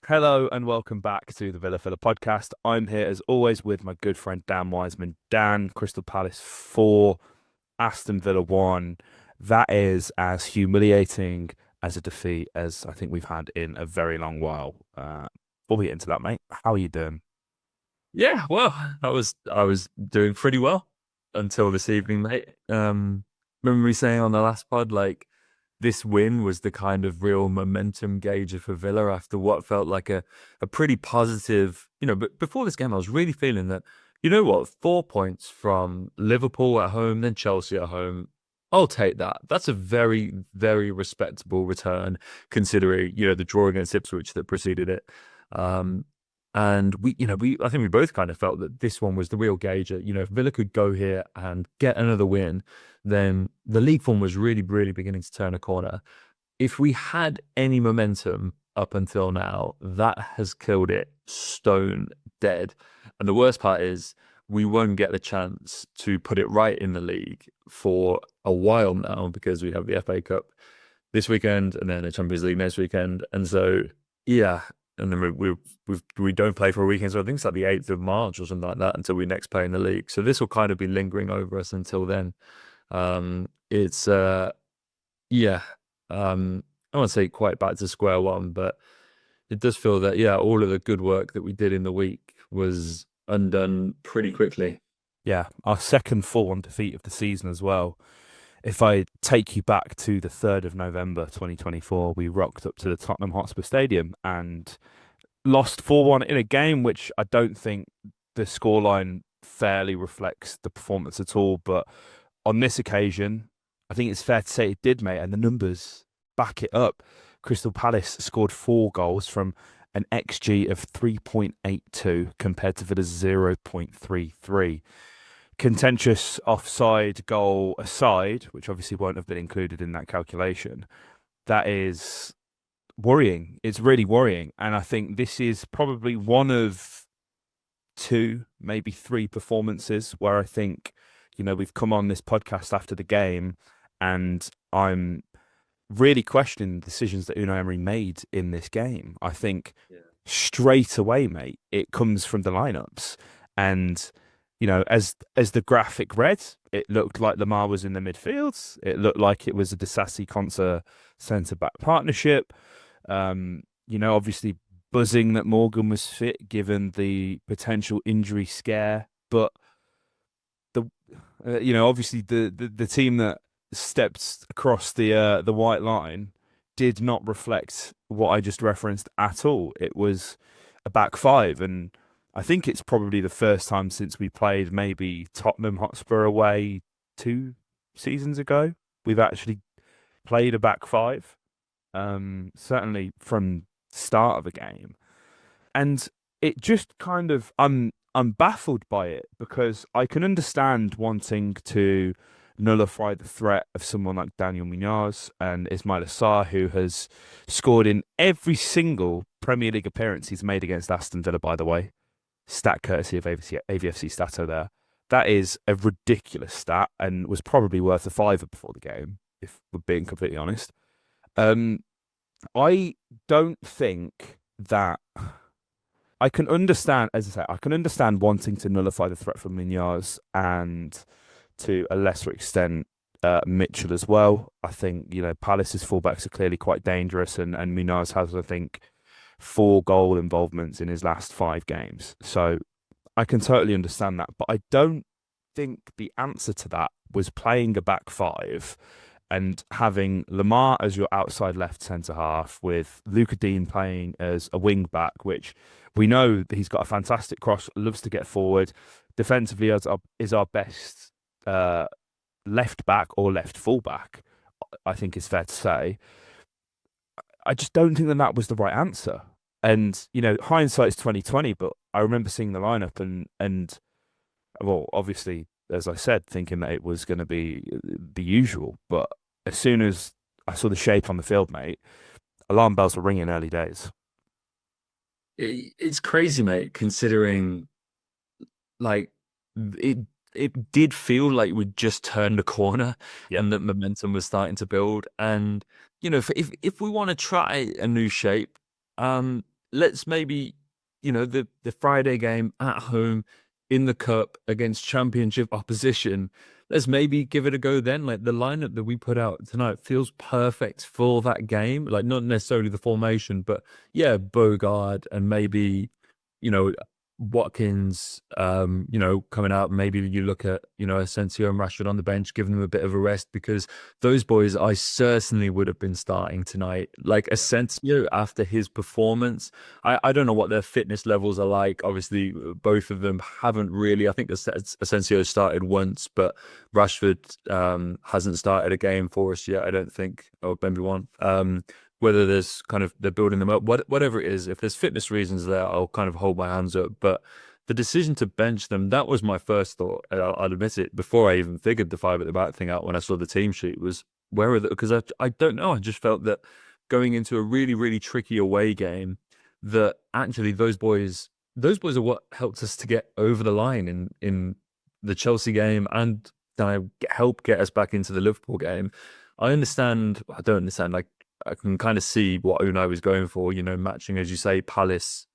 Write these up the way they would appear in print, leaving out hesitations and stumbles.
Hello and welcome back to the Villa Filler podcast. I'm here as always with my good friend Dan Wiseman. Dan, Crystal Palace 4, Aston Villa 1. That is as humiliating as a defeat as I think we've had in a very long while. Before we get into that, mate, how are you doing? Yeah, well, I was doing pretty well until this evening, mate. Remember me saying on the last pod, like this win was the kind of real momentum gauger for Villa after what felt like a pretty positive, but before this game, I was really feeling that, 4 points from Liverpool at home, then Chelsea at home. I'll take that. That's a very, very respectable return considering, the draw against Ipswich that preceded it. Um, and I think we both kind of felt that this one was the real gauger. If Villa could go here and get another win, then the league form was really, really beginning to turn a corner. If we had any momentum up until now, that has killed it stone dead. And the worst part is we won't get the chance to put it right in the league for a while now because we have the FA Cup this weekend and then the Champions League next weekend. And so, yeah, and then we don't play for a weekend, so I think it's like the 8th of March or something like that until we next play in the league. So this will kind of be lingering over us until then. It's yeah, I won't say quite back to square one, but it does feel that all of the good work that we did in the week was undone pretty quickly. Yeah, our second full-on defeat of the season as well. If I take you back to the 3rd of November 2024, we rocked up to the Tottenham Hotspur Stadium and lost 4-1 in a game which I don't think the scoreline fairly reflects the performance at all. But on this occasion, I think it's fair to say it did, mate, and the numbers back it up. Crystal Palace scored 4 goals from an XG of 3.82 compared to Villa's 0.33. Contentious offside goal aside, which obviously won't have been included in that calculation, that is worrying. It's really worrying. And I think this is probably one of two, maybe three performances where I think, we've come on this podcast after the game and I'm really questioning the decisions that Unai Emery made in this game. I think Yeah. straight away, mate, it comes from the lineups. And, as the graphic read, it looked like Lamar was in the midfield. It looked like it was a Disasi Konsa centre back partnership. Obviously buzzing that Morgan was fit given the potential injury scare, but the obviously the team that stepped across the white line did not reflect what I just referenced at all. It was a back five, and I think it's probably the first time since we played maybe Tottenham Hotspur away 2 seasons ago we've actually played a back five. Certainly from start of a game, and it just kind of I'm baffled by it because I can understand wanting to nullify the threat of someone like Daniel Munoz and Ismail Assar, who has scored in every single Premier League appearance he's made against Aston Villa, by the way. Stat courtesy of AVFC Stato there. That is a ridiculous stat and was probably worth a fiver before the game, if we're being completely honest. Um, I don't think that I can understand, as I say, I can understand wanting to nullify the threat from Munoz and to a lesser extent Mitchell as well. I think, Palace's fullbacks are clearly quite dangerous, and Munoz has, I think, 4 goal involvements in his last 5 games. So I can totally understand that. But I don't think the answer to that was playing a back five and having Lamar as your outside left centre half with Luca Dean playing as a wing back, which we know that he's got a fantastic cross, loves to get forward. Defensively is our best uh, left back or left full back, I think is fair to say. I just don't think that was the right answer. And hindsight's 2020, but I remember seeing the lineup and well, obviously, as I said, thinking that it was going to be the usual. But as soon as I saw the shape on the field, mate, alarm bells were ringing early days. It's crazy, mate, considering like it it did feel like we'd just turned a corner Yep. and that momentum was starting to build. And if we want to try a new shape, let's maybe, the Friday game at home in the cup against championship opposition. Let's maybe give it a go then. Like the lineup that we put out tonight feels perfect for that game. Like not necessarily the formation, but yeah, Bogard and maybe, you know, Watkins, coming out. Maybe you look at, Asensio and Rashford on the bench, giving them a bit of a rest because those boys I certainly would have been starting tonight. Like Asensio after his performance, I don't know what their fitness levels are like. Obviously, both of them haven't really. I think Asensio started once, but Rashford hasn't started a game for us yet, I don't think, or maybe one. Whether there's kind of they're building them up, whatever it is, if there's fitness reasons there, I'll kind of hold my hands up. But the decision to bench them, that was my first thought. I'll admit it, before I even figured the five at the back thing out when I saw the team sheet was where are they? Because I don't know. I just felt that going into a really, really tricky away game, that actually those boys are what helped us to get over the line in the Chelsea game and help get us back into the Liverpool game. I don't understand, like I can kind of see what Unai was going for, matching, as you say, Palace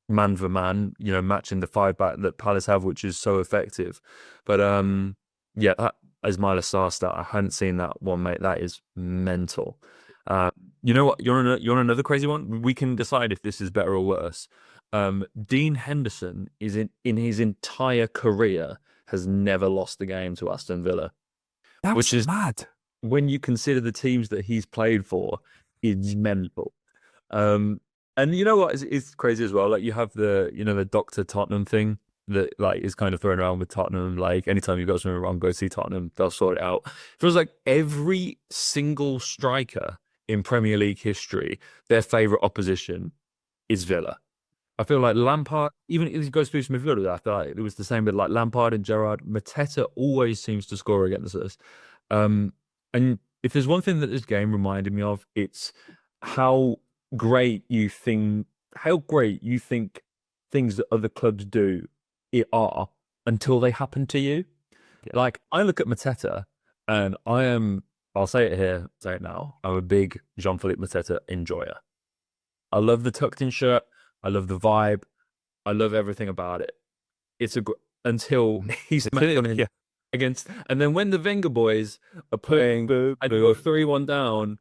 man for man, matching the five back that Palace have, which is so effective. But yeah, that is my Lasar stat. I hadn't seen that one, mate. That is mental. You know what? You're on another crazy one. We can decide if this is better or worse. Dean Henderson is in his entire career has never lost a game to Aston Villa, which is mad. When you consider the teams that he's played for, it's mental. And you know what is crazy as well? Like you have the Dr. Tottenham thing that like is kind of thrown around with Tottenham. Like anytime you've got something wrong, go see Tottenham. They'll sort it out. It feels like every single striker in Premier League history, their favourite opposition is Villa. I feel like Lampard, even if he goes through some midfielders after that, it was the same with like Lampard and Gerrard. Mateta always seems to score against us. And if there's one thing that this game reminded me of, it's how great you think things that other clubs do are until they happen to you. Yeah. Like I look at Mateta and I'll say it here, say it now, I'm a big Jean-Philippe Mateta enjoyer. I love the tucked in shirt. I love the vibe. I love everything about it. Until he's against, and then when the Wenger boys are playing, I go 3-1 down.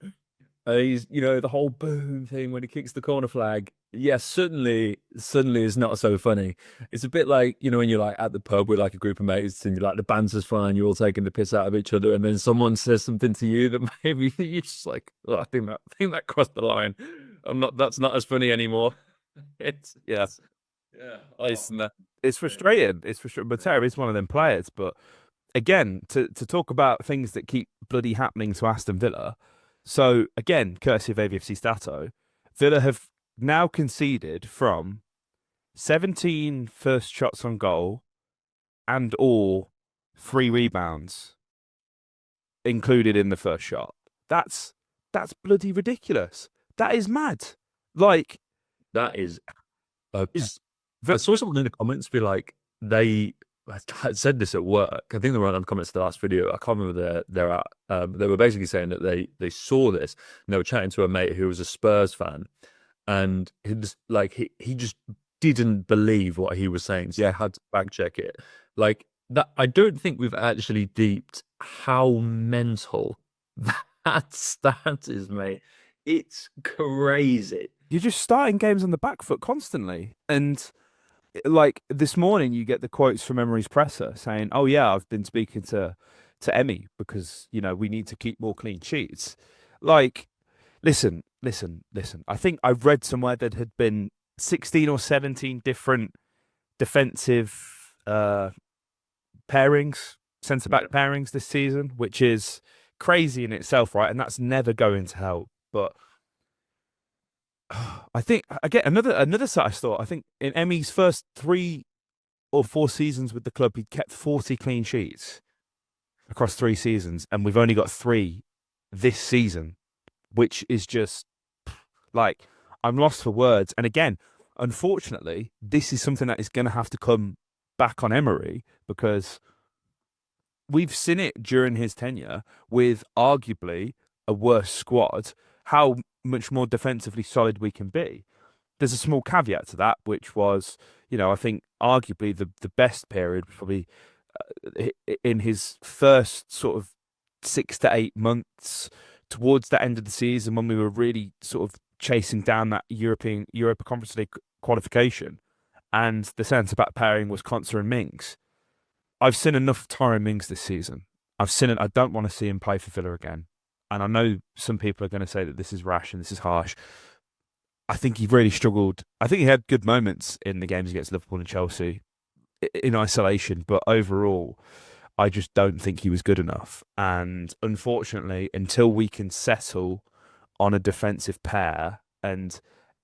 He's, the whole boom thing when he kicks the corner flag. Yes, suddenly is not so funny. It's a bit like, when you're like at the pub with like a group of mates and you're like the banter's fine, you're all taking the piss out of each other, and then someone says something to you that maybe you're just like, oh, I think that crossed the line. That's not as funny anymore. It's Yeah. It's frustrating. It's frustrating. But Terry is one of them players. But again, to talk about things that keep bloody happening to Aston Villa. So again, courtesy of AVFC Stato, Villa have now conceded from 17 first shots on goal and all 3 rebounds included in the first shot. That's bloody ridiculous. That is mad. Like that is. I saw someone in the comments be like, I said this at work. I think they were on the comments to the last video. I can't remember where they're at. They were basically saying that they saw this and they were chatting to a mate who was a Spurs fan, and he just he just didn't believe what he was saying. So yeah, I had to fact check it. Like that, I don't think we've actually deeped how mental that stat is, mate. It's crazy. You're just starting games on the back foot constantly. And like this morning, you get the quotes from Emery's presser saying, "Oh yeah, I've been speaking to Emmy because we need to keep more clean sheets." Like, listen. I think I read somewhere that had been 16 or 17 different defensive pairings, centre back pairings this season, which is crazy in itself, right? And that's never going to help. But I think again another stat I thought. I think in Emmy's first 3 or 4 seasons with the club, he'd kept 40 clean sheets across 3 seasons, and we've only got 3 this season, which is just like I'm lost for words. And again, unfortunately, this is something that is going to have to come back on Emery because we've seen it during his tenure with arguably a worse squad. How much more defensively solid we can be. there's a small caveat to that, which was, I think arguably the best period was probably in his first sort of 6 to 8 months towards the end of the season when we were really sort of chasing down that Europa Conference League qualification, and the centre back pairing was Konsa and Mings. I've seen enough Tyrone Mings this season. I've seen it. I don't want to see him play for Villa again. And I know some people are going to say that this is rash and this is harsh. I think he really struggled. I think he had good moments in the games against Liverpool and Chelsea in isolation, but overall, I just don't think he was good enough. And unfortunately, until we can settle on a defensive pair, and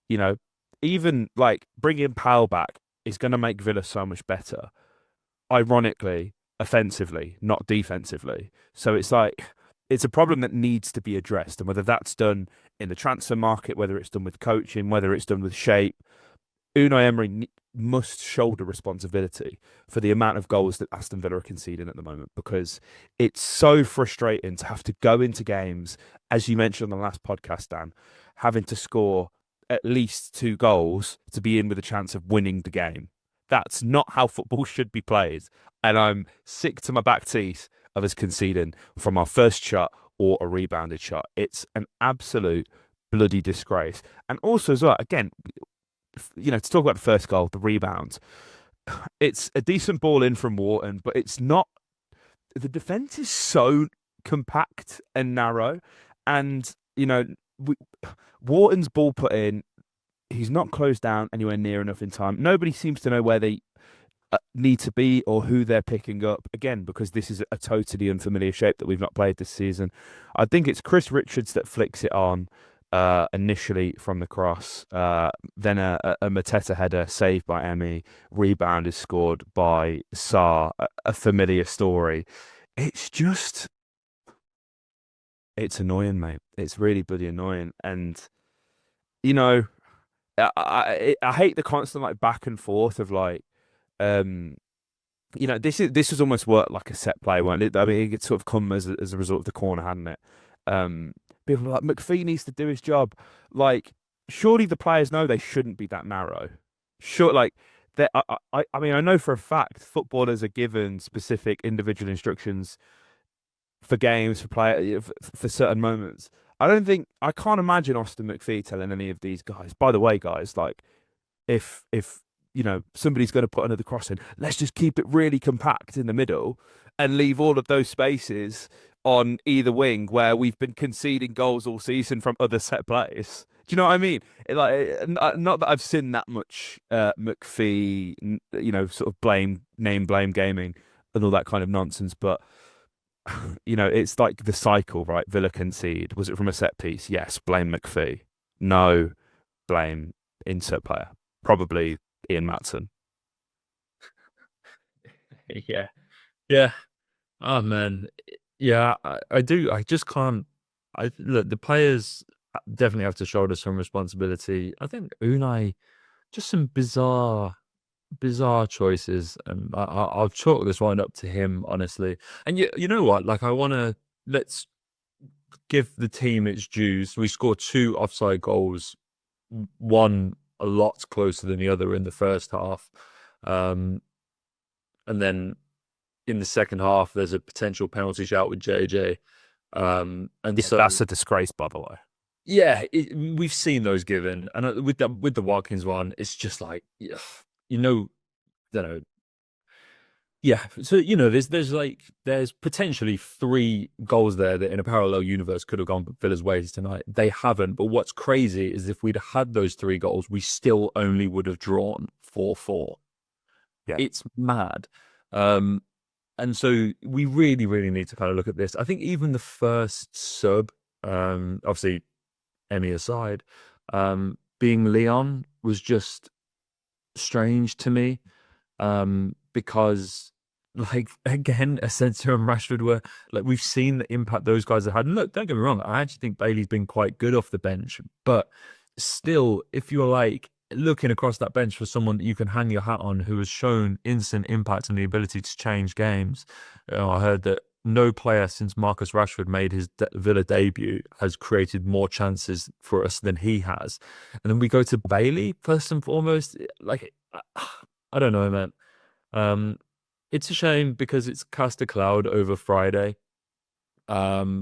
you know, even like bringing Powell back is going to make Villa so much better. Ironically, offensively, not defensively. So it's like it's a problem that needs to be addressed, and whether that's done in the transfer market, whether it's done with coaching, whether it's done with shape, Unai Emery must shoulder responsibility for the amount of goals that Aston Villa are conceding at the moment, because it's so frustrating to have to go into games, as you mentioned on the last podcast, Dan, having to score at least 2 goals to be in with a chance of winning the game. That's not how football should be played. And I'm sick to my back teeth of us conceding from our first shot or a rebounded shot. It's an absolute bloody disgrace. And also as well, again, to talk about the first goal, the rebound, it's a decent ball in from Wharton, but it's not. The defense is so compact and narrow, and Wharton's ball put in, he's not closed down anywhere near enough in time. Nobody seems to know where they need to be or who they're picking up. Again, because this is a totally unfamiliar shape that we've not played this season. I think it's Chris Richards that flicks it on. Initially from the cross, then a Mateta header saved by Emery, rebound is scored by Sarr, a familiar story. It's annoying, mate. It's really bloody annoying. And, I hate the constant like back and forth of like, this was almost worked like a set play, weren't it? I mean, it sort of come as a result of the corner, hadn't it? People are like, McPhee needs to do his job. Like, surely the players know they shouldn't be that narrow. Sure, like, I mean, I know for a fact footballers are given specific individual instructions for games, for play, for certain moments. I can't imagine Austin McPhee telling any of these guys, by the way, guys, like, if somebody's going to put another cross in, let's just keep it really compact in the middle and leave all of those spaces on either wing where we've been conceding goals all season from other set plays. Do you know what I mean? Not that I've seen that much McPhee, sort of name blame gaming and all that kind of nonsense, but it's like the cycle, right? Villa concede. Was it from a set piece? Yes. Blame McPhee. No. Blame insert player. Probably Ian Matson. Yeah. Yeah. Oh man. Yeah, I do. I just can't. Look, the players definitely have to shoulder some responsibility. I think Unai, just some bizarre choices, and I'll chalk this one up to him, honestly. And you know what? Like, let's give the team its dues. We scored 2 offside goals, one a lot closer than the other in the first half, and then in the second half, there's a potential penalty shout with JJ. And so that's a disgrace, by the way. Yeah, we've seen those given, and with the Watkins one, it's just like, don't know. Yeah, so there's potentially 3 goals there that in a parallel universe could have gone Villa's ways tonight. They haven't, but what's crazy is if we'd had those 3 goals, we still only would have drawn 4-4. Yeah, it's mad. And so we really, really need to kind of look at this. I think even the first sub, obviously, Emmy aside, being Leon was just strange to me, because, like, again, Asensio and Rashford were, like, we've seen the impact those guys have had. And look, don't get me wrong, I actually think Bailey's been quite good off the bench. But still, if you're, like, looking across that bench for someone that you can hang your hat on who has shown instant impact and the ability to change games. I heard that no player since Marcus Rashford made his Villa debut has created more chances for us than he has. And then we go to Bailey first and foremost. Like, I don't know, man. Um, it's a shame because it's cast a cloud over Friday.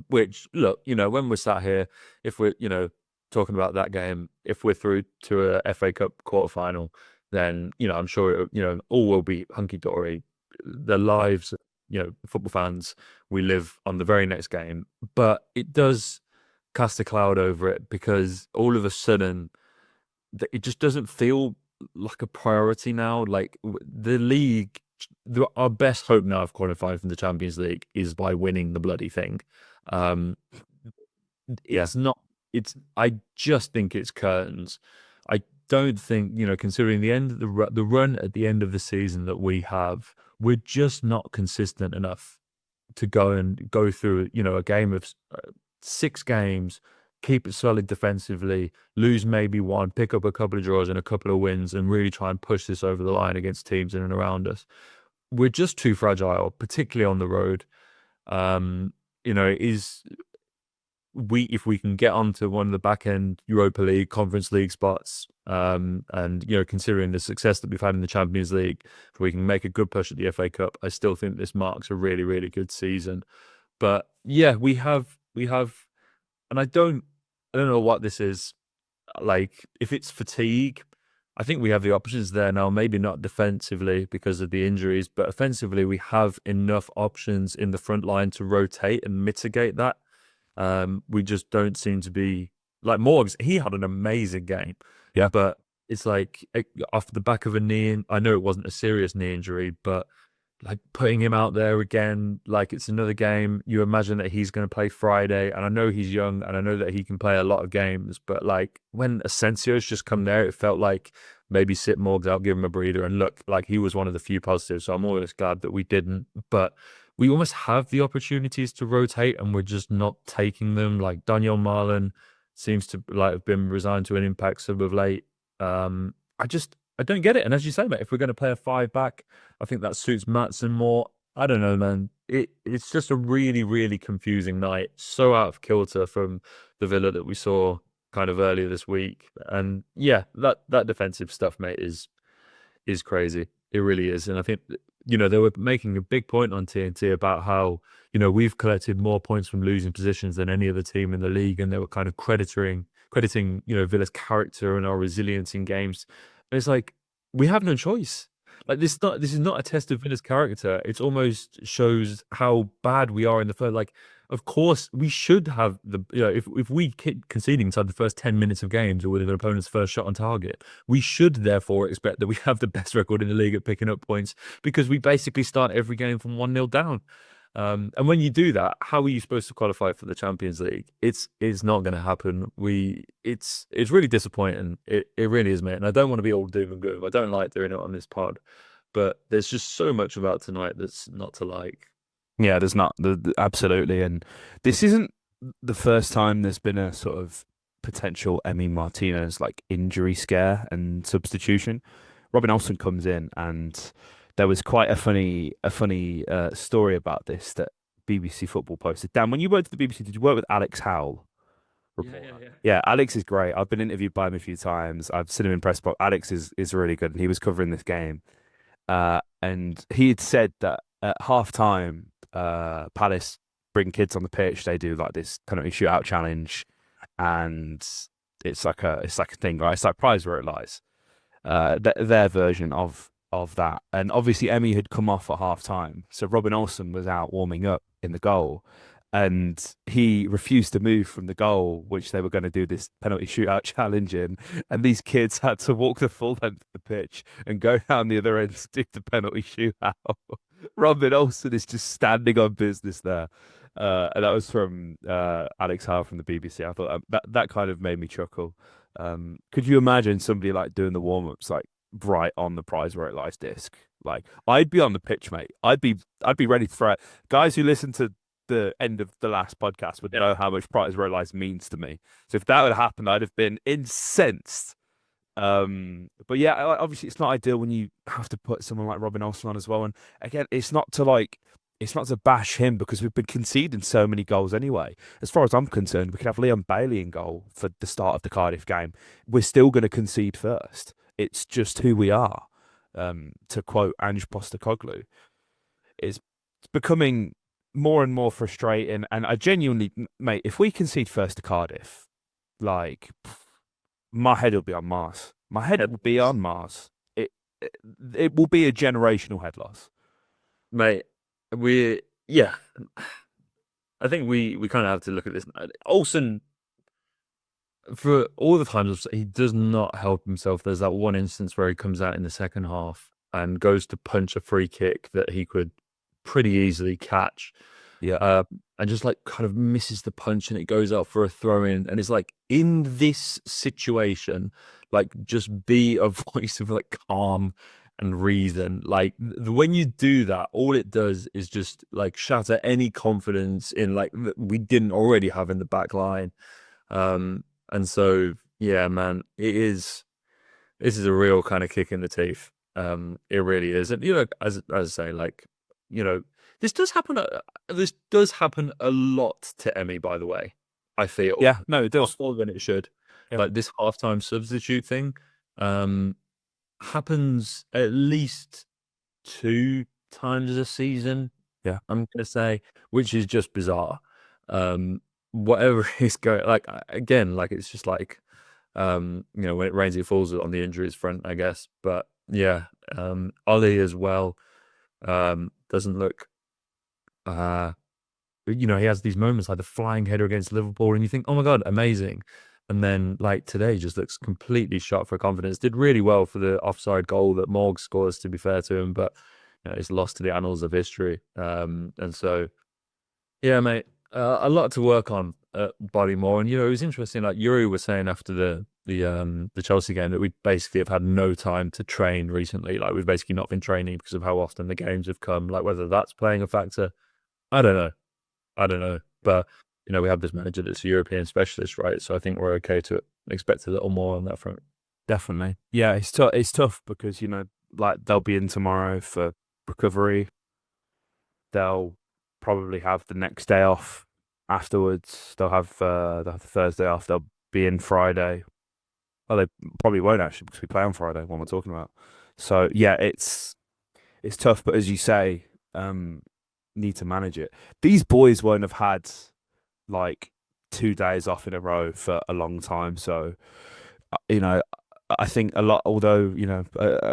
Which look, when we're sat here, if we're, talking about that game, if we're through to a FA Cup quarterfinal, then, I'm sure, all will be hunky dory. The lives, football fans, we live on the very next game, but it does cast a cloud over it because all of a sudden it just doesn't feel like a priority now. Like the league, our best hope now of qualifying from the Champions League is by winning the bloody thing. Um, it's not. It's. I just think it's curtains. I don't think considering the end of the run at the end of the season that we have, we're just not consistent enough to go through a game of 6 games, keep it solid defensively, lose maybe one, pick up a couple of draws and a couple of wins, and really try and push this over the line against teams in and around us. We're just too fragile, particularly on the road. Is if we can get onto one of the back end Europa League, Conference League spots, and considering the success that we've had in the Champions League, if we can make a good push at the FA Cup, I still think this marks a really, really good season. But yeah, we have, and I don't know what this is. Like, if it's fatigue, I think we have the options there now. Maybe not defensively because of the injuries, but offensively, we have enough options in the front line to rotate and mitigate that. We just don't seem to be like Morgs. He had an amazing game, Yeah. but it's like off the back of a knee. I know it wasn't a serious knee injury, but like putting him out there again, like it's another game. You imagine that he's going to play Friday, and I know he's young, and I know that he can play a lot of games. But like when Asensio's just come there, it felt like maybe sit Morgs out, give him a breather, and look, like he was one of the few positives. So I'm always glad that we didn't. But we almost have the opportunities to rotate, and we're just not taking them. Like Daniel Marlon seems to like have been resigned to an impact sub of late. I don't get it. And as you say, mate, if we're going to play a 5 back, I think that suits Maatsen more. I don't know, man. It's just a really, really confusing night. So out of kilter from the Villa that we saw kind of earlier this week. And yeah, that defensive stuff, mate, is crazy. It really is. And I think, they were making a big point on TNT about how, we've collected more points from losing positions than any other team in the league. And they were kind of crediting, Villa's character and our resilience in games. And it's like, we have no choice. Like this is not a test of Villa's character. It almost shows how bad we are in the first. Like, of course, we should have the if we keep conceding inside the first 10 minutes of games or with an opponent's first shot on target, we should therefore expect that we have the best record in the league at picking up points because we basically start every game from 1-0 down. And when you do that, how are you supposed to qualify for the Champions League? It's not going to happen. It's really disappointing. It really is, mate. And I don't want to be all doom and gloom. I don't like doing it on this pod, but there's just so much about tonight that's not to like. Yeah, there's not absolutely, and this isn't the first time there's been a sort of potential Emi Martinez like injury scare and substitution. Robin Olsen comes in, and there was quite a funny story about this that BBC Football posted. Dan, when you worked at the BBC, did you work with Alex Howell? Yeah. Yeah, Alex is great. I've been interviewed by him a few times. I've seen him in press box. Alex is really good, and he was covering this game. And he had said that at half time, Palace bring kids on the pitch. They do like this kind of shootout challenge, and it's like a thing, right? It's like prize where it lies. Their version of that. And obviously, Emmy had come off at half time, so Robin Olsen was out warming up in the goal. And he refused to move from the goal, which they were going to do this penalty shootout challenge in. And these kids had to walk the full length of the pitch and go down the other end to do the penalty shootout. Robin Olsen is just standing on business there. And that was from Alex Howe from the BBC. I thought that kind of made me chuckle. Could you imagine somebody like doing the warm ups like right on the prize where it lies disc? Like I'd be on the pitch, mate. I'd be ready to throw it. Guys who listen to the end of the last podcast would know how much prize where it lies means to me. So if that would happen, I'd have been incensed. But yeah, obviously it's not ideal when you have to put someone like Robin Olsen on as well. And again, it's not to like it's not to bash him because we've been conceding so many goals anyway. As far as I'm concerned, we could have Leon Bailey in goal for the start of the Cardiff game. We're still going to concede first. It's just who we are. To quote Ange Postecoglou, it's becoming more and more frustrating. And I genuinely, mate, if we concede first to Cardiff, like my head will be on Mars. My head will be on Mars. It, it will be a generational head loss. Mate, yeah. I think we kind of have to look at this. Olsen, for all the times he does not help himself. There's that one instance where he comes out in the second half and goes to punch a free kick that he could pretty easily catch. Yeah. And just like kind of misses the punch and it goes out for a throw in. And it's like, in this situation, like just be a voice of like calm and reason. Like when you do that, all it does is just like shatter any confidence in like that we didn't already have in the back line. And so, yeah, man, this is a real kind of kick in the teeth. It really is. And, as I say, like, this does happen. This does happen a lot to Emmy, by the way. I feel. Yeah, no, it does. More than it should. Yeah. Like this halftime substitute thing, happens at least 2 times a season. Yeah, I'm gonna say, which is just bizarre. Whatever is going, like again, like it's just like, when it rains, it falls on the injuries front, I guess. But yeah, Ollie as well, doesn't look. He has these moments like the flying header against Liverpool, and you think, oh my god, amazing. And then like today just looks completely shot for confidence. Did really well for the offside goal that Morg scores, to be fair to him, but it's lost to the annals of history. And so, yeah, mate, a lot to work on at Bodymore. And it was interesting. Like Yuri was saying after the Chelsea game that we basically have had no time to train recently. Like we've basically not been training because of how often the games have come. Like whether that's playing a factor, I don't know. But we have this manager that's a European specialist, right? So I think we're okay to expect a little more on that front. definitely. Yeah, it's tough because like they'll be in tomorrow for recovery. They'll probably have the next day off afterwards. They'll have the Thursday off. They'll be in Friday. Well, they probably won't actually because we play on Friday. What we're talking about. So yeah, it's tough. But as you say, need to manage it. These boys won't have had like 2 days off in a row for a long time. So I think a lot, although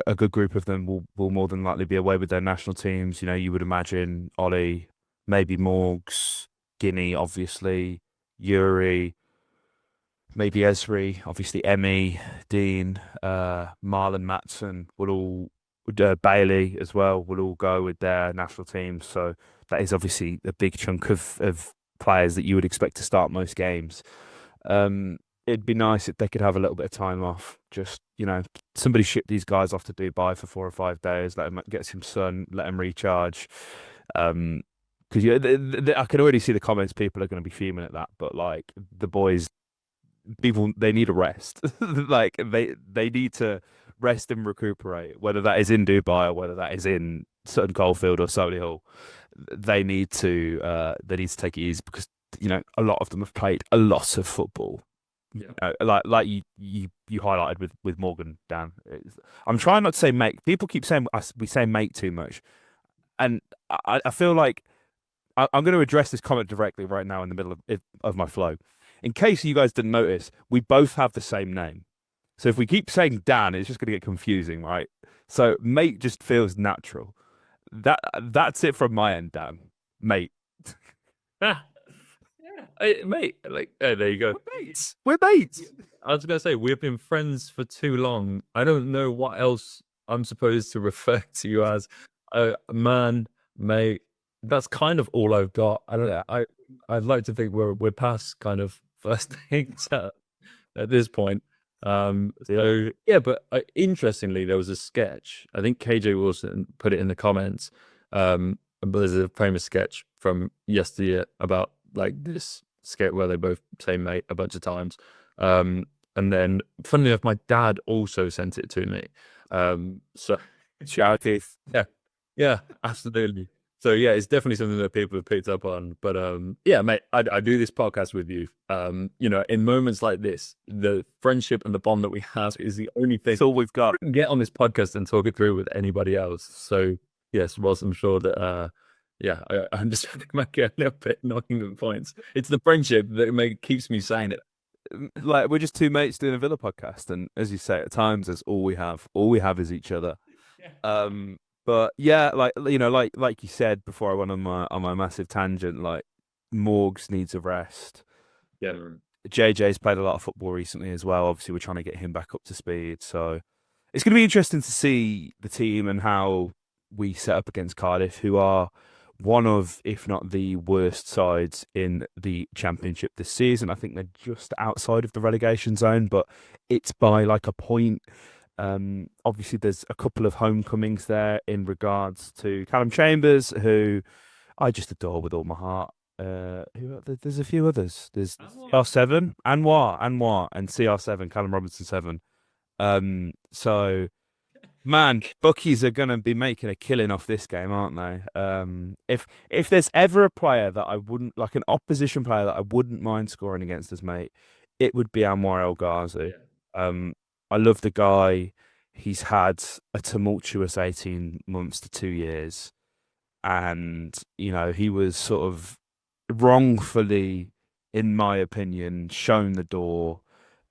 a good group of them will more than likely be away with their national teams. You would imagine Ollie, maybe Morgs, Guinea, obviously, Yuri, maybe Esri, obviously Emmy, Dean, Marlon Matson would all, Bailey as well would all go with their national teams. So that is obviously a big chunk of players that you would expect to start most games. It'd be nice if they could have a little bit of time off. Just, somebody ship these guys off to Dubai for 4 or 5 days, let them get some sun, let them recharge. Because I can already see the comments. People are going to be fuming at that, but like the boys, people they need a rest. Like they need to rest and recuperate. Whether that is in Dubai or whether that is in Sutton Coldfield or Solihull, they need to take it easy because a lot of them have played a lot of football. Yeah. Like you highlighted with Morgan, Dan. I'm trying not to say mate. People keep saying we say mate too much, and I feel like I'm going to address this comment directly right now in the middle of my flow. In case you guys didn't notice, we both have the same name. So if we keep saying Dan, it's just going to get confusing, right? So mate just feels natural. That's it from my end, Dan. Mate. Hey, mate, like, hey, there you go. We're mates. I was gonna say we've been friends for too long. I don't know what else I'm supposed to refer to you as. Man, mate, that's kind of all I've got. I don't know. I'd like to think we're past kind of first things at this point. So yeah, but interestingly, there was a sketch. I think KJ Wilson put it in the comments. But there's a famous sketch from yesteryear about like this skit where they both say mate a bunch of times. And then, funnily enough, my dad also sent it to me. So shout out. yeah, absolutely. So yeah, it's definitely something that people have picked up on. But yeah, mate, I do this podcast with you. In moments like this, the friendship and the bond that we have is the only thing It's all we've got. I can get on this podcast and talk it through with anybody else. So yes, whilst I'm sure that yeah, I understand it might get a little bit knocking the points. It's the friendship that keeps me saying it. Like we're just two mates doing a Villa podcast, and as you say, at times that's all we have. All we have is each other. Yeah. But yeah, like you said before, I went on my massive tangent. Like Morgs needs a rest. Yeah. JJ's played a lot of football recently as well. Obviously, we're trying to get him back up to speed. So it's going to be interesting to see the team and how we set up against Cardiff, who are one of, if not the worst sides in the Championship this season. I think they're just outside of the relegation zone, but it's by like a point. Obviously, there's a couple of homecomings there in regards to Callum Chambers, who I just adore with all my heart. There's a few others. There's CR7, Anwar, and CR7, Callum Robinson 7. So man, bookies are gonna be making a killing off this game, aren't they? If there's ever a player that I wouldn't like, an opposition player that I wouldn't mind scoring against us, mate, it would be Anwar El Ghazi. I love the guy. He's had a tumultuous 18 months to 2 years, and he was sort of wrongfully, in my opinion, shown the door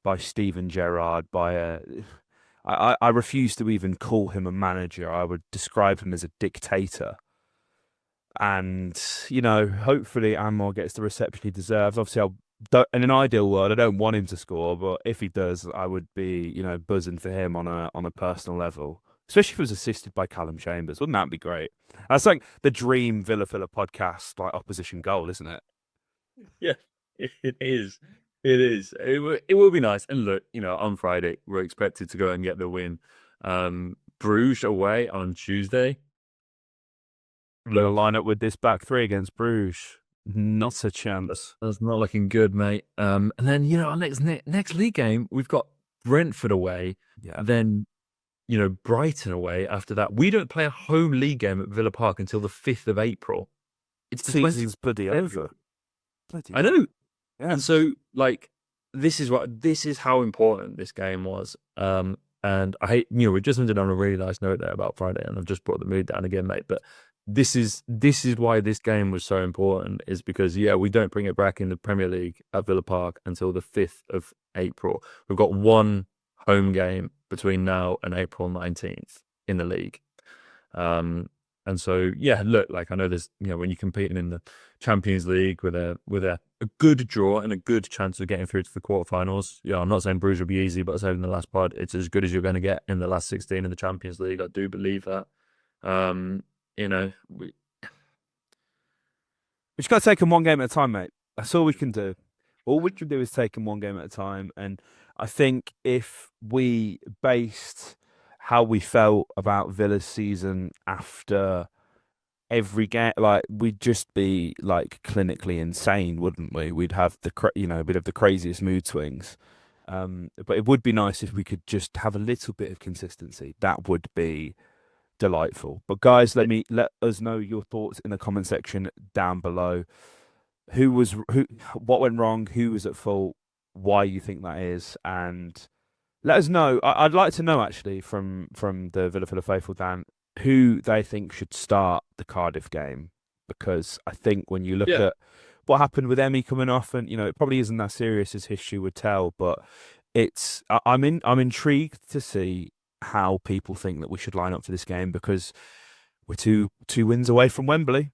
by Steven Gerrard. I refuse to even call him a manager. I would describe him as a dictator. And hopefully Anmar gets the reception he deserves. Obviously, in an ideal world, I don't want him to score, but if he does, I would be buzzing for him on a personal level. Especially if it was assisted by Callum Chambers. Wouldn't that be great? That's like the dream Villa podcast, like opposition goal, isn't it? Yeah, it is. It is. It will be nice. And look, on Friday, we're expected to go and get the win. Bruges away on Tuesday. We're going to line up with this back three against Bruges. Not a chance. That's not looking good, mate. And then, our next league game, we've got Brentford away. Yeah. Then Brighton away after that. We don't play a home league game at Villa Park until the 5th of April. It's the season's bloody over. I know. Yeah. And so, this is how important this game was. And I hate, we just ended on a really nice note there about Friday, and I've just brought the mood down again, mate. But this is why this game was so important, is because, we don't bring it back in the Premier League at Villa Park until the 5th of April. We've got one home game between now and April 19th in the league. And so, look, I know there's, when you're competing in the Champions League with a good draw and a good chance of getting through to the quarterfinals. I'm not saying Bruges will be easy, but I said in the last pod, it's as good as you're going to get in the last 16 in the Champions League. I do believe that. We just got to take them one game at a time, mate. That's all we can do. All we can do is take them one game at a time. And I think if we based how we felt about Villa's season after every game, we'd just be clinically insane, wouldn't we? We'd have the craziest mood swings. But it would be nice if we could just have a little bit of consistency. That would be delightful. But guys, let us know your thoughts in the comment section down below. What went wrong? Who was at fault? Why you think that is? And let us know. I'd like to know actually from the Villa faithful, Dan, who they think should start the Cardiff game, because I think when you look at what happened with Emery coming off, and it probably isn't as serious as history would tell, but I'm intrigued to see how people think that we should line up for this game, because we're two wins away from Wembley.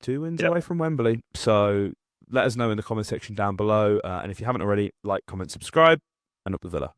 2 wins away from Wembley. So let us know in the comment section down below. And if you haven't already, comment, subscribe, and up the Villa.